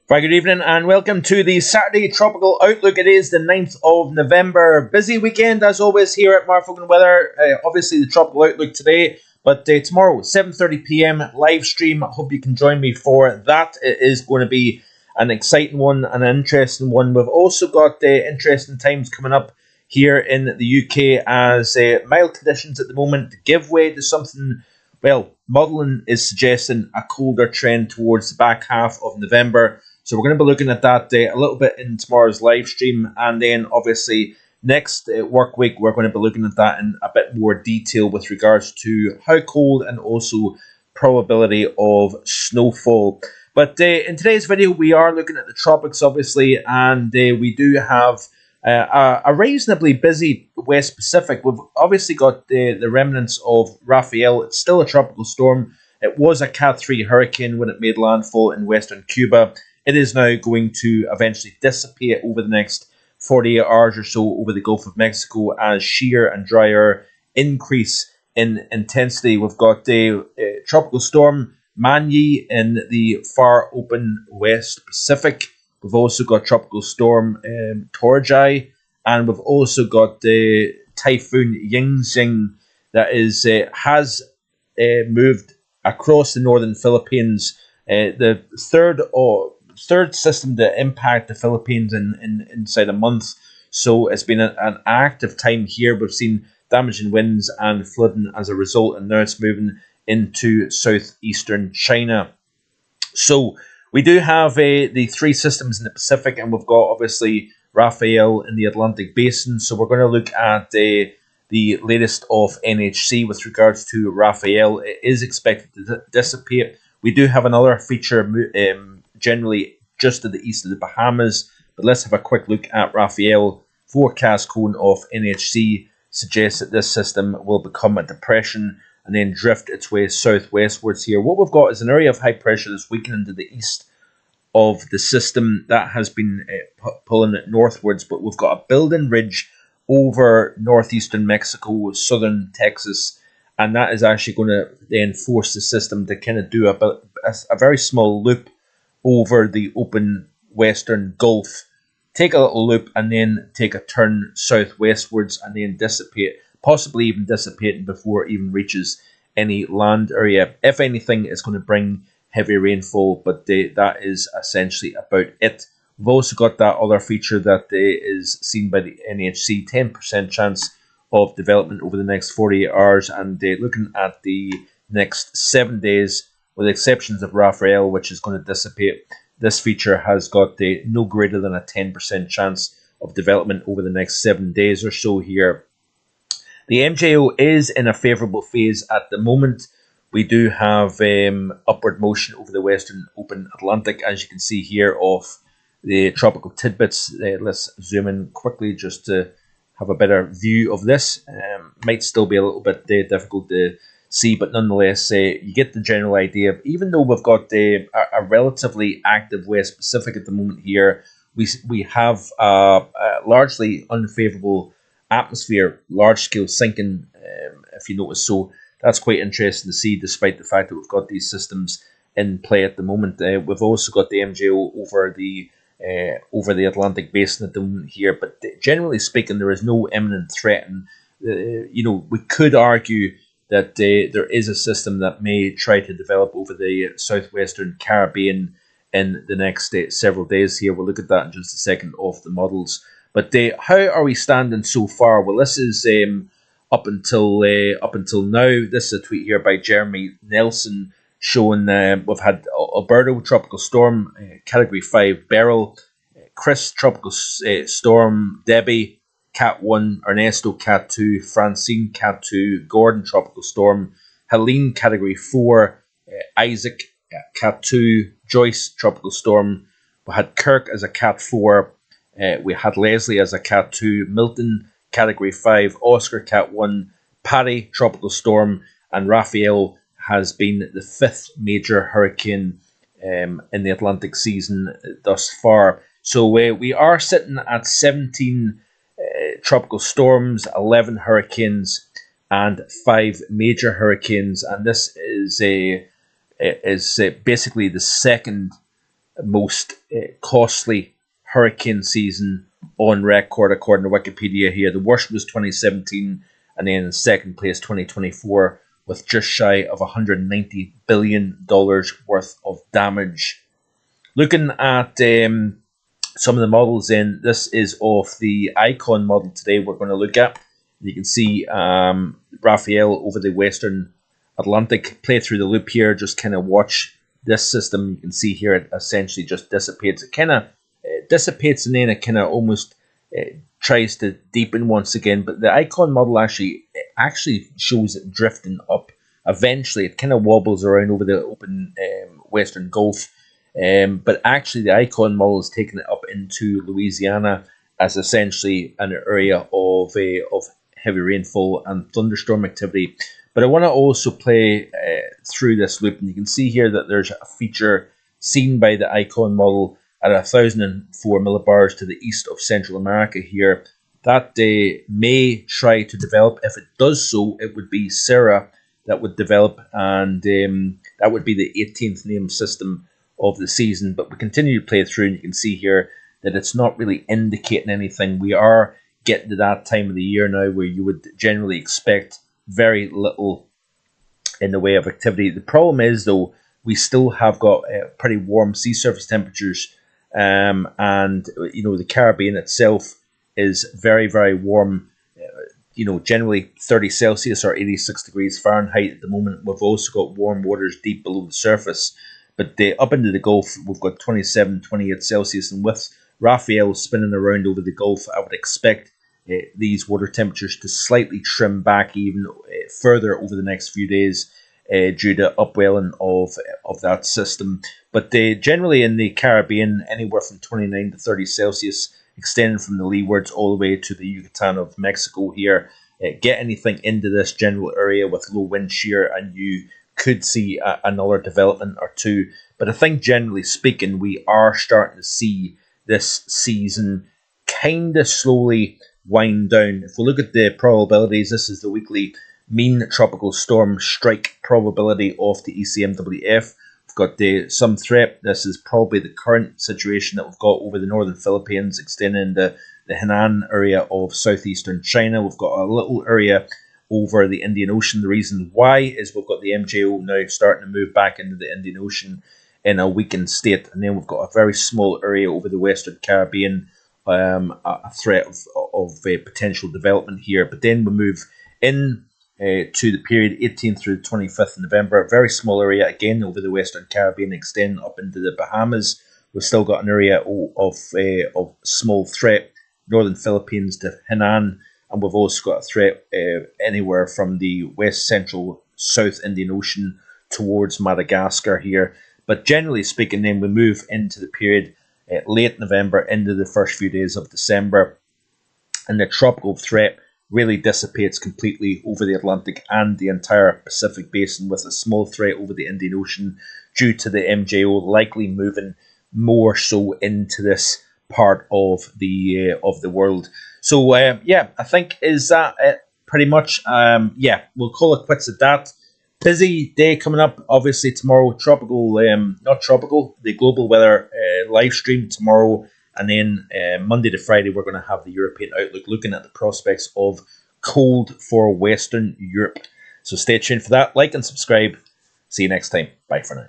Very good evening and welcome to the Saturday Tropical Outlook. It is the 9th of November. Busy weekend as always here at Vogan Weather. Obviously the Tropical Outlook today, but tomorrow 7:30 p.m. live stream. I hope you can join me for that. It is going to be an exciting one and an interesting one. We've also got interesting times coming up here in the UK as mild conditions at the moment give way to something. Well, modelling is suggesting a colder trend towards the back half of November. So we're going to be looking at that a little bit in tomorrow's live stream. And then obviously next work week, we're going to be looking at that in a bit more detail with regards to how cold and also probability of snowfall. But in today's video, we are looking at the tropics, obviously, and we do have a reasonably busy West Pacific. We've obviously got the remnants of Rafael. It's still a tropical storm. It was a Cat 3 hurricane when it made landfall in western Cuba. It is now going to eventually dissipate over the next 48 hours or so over the Gulf of Mexico as shear and dry air increase in intensity. We've got the tropical storm Manyi in the far open West Pacific. We've also got tropical storm Torjai, and we've also got the typhoon Yingxing that has moved across the northern Philippines. The third system to impact the Philippines in inside a month. So it's been an active time here. We've seen damaging winds and flooding as a result, and now it's moving into southeastern China. So we do have the three systems in the Pacific, and we've got obviously Rafael in the Atlantic Basin. So we're going to look at the latest of NHC with regards to Rafael. It is expected to dissipate. We do have another feature generally just to the east of the Bahamas, but let's have a quick look at Rafael. Forecast cone of NHC suggests that this system will become a depression and then drift its way southwestwards here. What we've got is an area of high pressure that's weakening to the east of the system that has been pulling it northwards, but we've got a building ridge over northeastern Mexico, southern Texas, and that is actually going to then force the system to kind of do a very small loop over the open western Gulf, take a little loop and then take a turn southwestwards and then dissipate, possibly even dissipating before it even reaches any land area. If anything, it's going to bring heavy rainfall, but that is essentially about it. We've also got that other feature that is seen by the NHC, 10% chance of development over the next 48 hours, and looking at the next 7 days, with the exceptions of Rafael, which is going to dissipate, this feature has got no greater than a 10% chance of development over the next 7 days or so here. The MJO is in a favourable phase at the moment. We do have upward motion over the western open Atlantic, as you can see here, of the tropical tidbits. Let's zoom in quickly just to have a better view of this. Might still be a little bit difficult to see, but nonetheless, you get the general idea. Even though we've got a relatively active West Pacific at the moment here, we have a largely unfavourable atmosphere, large-scale sinking, if you notice. So that's quite interesting to see, despite the fact that we've got these systems in play at the moment. We've also got the MJO over the Atlantic Basin at the moment here, but generally speaking, there is no imminent threat. And we could argue that there is a system that may try to develop over the southwestern Caribbean in the next several days here. We'll look at that in just a second off the models. But how are we standing so far? Well, this is up until now. This is a tweet here by Jeremy Nelson showing we've had Alberto tropical storm, category 5 Beryl, Chris tropical storm Debbie, Cat 1, Ernesto Cat 2, Francine Cat 2, Gordon tropical storm, Helene category 4, Isaac Cat 2, Joyce tropical storm. We had Kirk as a Cat 4, we had Leslie as a Cat 2, Milton category 5, Oscar Cat 1, Patty tropical storm, and Rafael has been the 5th major hurricane in the Atlantic season thus far. So we are sitting at 17 tropical storms, 11 hurricanes, and 5 major hurricanes, and this is basically the second most costly hurricane season on record, according to Wikipedia here. The worst was 2017, and then in second place 2024, with just shy of $190 billion worth of damage. Looking at some of the models in, this is of the Icon model today we're going to look at. You can see Raphael over the Western Atlantic play through the loop here, just kind of watch this system. You can see here it essentially just dissipates. It kind of dissipates and then it kind of almost tries to deepen once again. But the Icon model actually shows it drifting up. Eventually, it kind of wobbles around over the open Western Gulf. But actually, the Icon model is taking it up into Louisiana as essentially an area of heavy rainfall and thunderstorm activity. But I want to also play through this loop, and you can see here that there's a feature seen by the Icon model at 1,004 millibars to the east of Central America here. That may try to develop. If it does so, it would be Sara that would develop, and that would be the 18th name system of the season. But we continue to play through, and you can see here that it's not really indicating anything. We are getting to that time of the year now where you would generally expect very little in the way of activity. The problem is, though, we still have got pretty warm sea surface temperatures, and the Caribbean itself is very, very warm. Generally 30 Celsius or 86 degrees Fahrenheit at the moment. We've also got warm waters deep below the surface, but up into the Gulf, we've got 27, 28 Celsius, and with Raphael spinning around over the Gulf, I would expect these water temperatures to slightly trim back even further over the next few days due to upwelling of that system. But generally in the Caribbean, anywhere from 29 to 30 Celsius, extending from the leewards all the way to the Yucatan of Mexico here. Get anything into this general area with low wind shear, and you could see another development or two. But I think generally speaking, we are starting to see this season kind of slowly wind down. If we look at the probabilities, this is the weekly mean tropical storm strike probability of the ECMWF. We've got some threat. This is probably the current situation that we've got over the northern Philippines, extending the Henan area of southeastern China. We've got a little area over the Indian Ocean. The reason why is we've got the MJO now starting to move back into the Indian Ocean in a weakened state, and then we've got a very small area over the Western Caribbean, a threat of potential development here. But then we move in to the period 18th through the 25th of November, a very small area again over the Western Caribbean, extending up into the Bahamas. We've still got an area of small threat, northern Philippines to Henan, and we've also got a threat anywhere from the west central South Indian Ocean towards Madagascar here. But generally speaking, then we move into the period late November into the first few days of December, and the tropical threat really dissipates completely over the Atlantic and the entire Pacific basin, with a small threat over the Indian Ocean due to the MJO likely moving more so into this part of the world. So I think is that it pretty much. We'll call it quits at that. Busy day coming up, obviously tomorrow. The global weather live stream tomorrow, and then Monday to Friday we're going to have the European Outlook, looking at the prospects of cold for Western Europe. So stay tuned for that. Like and subscribe. See you next time. Bye for now.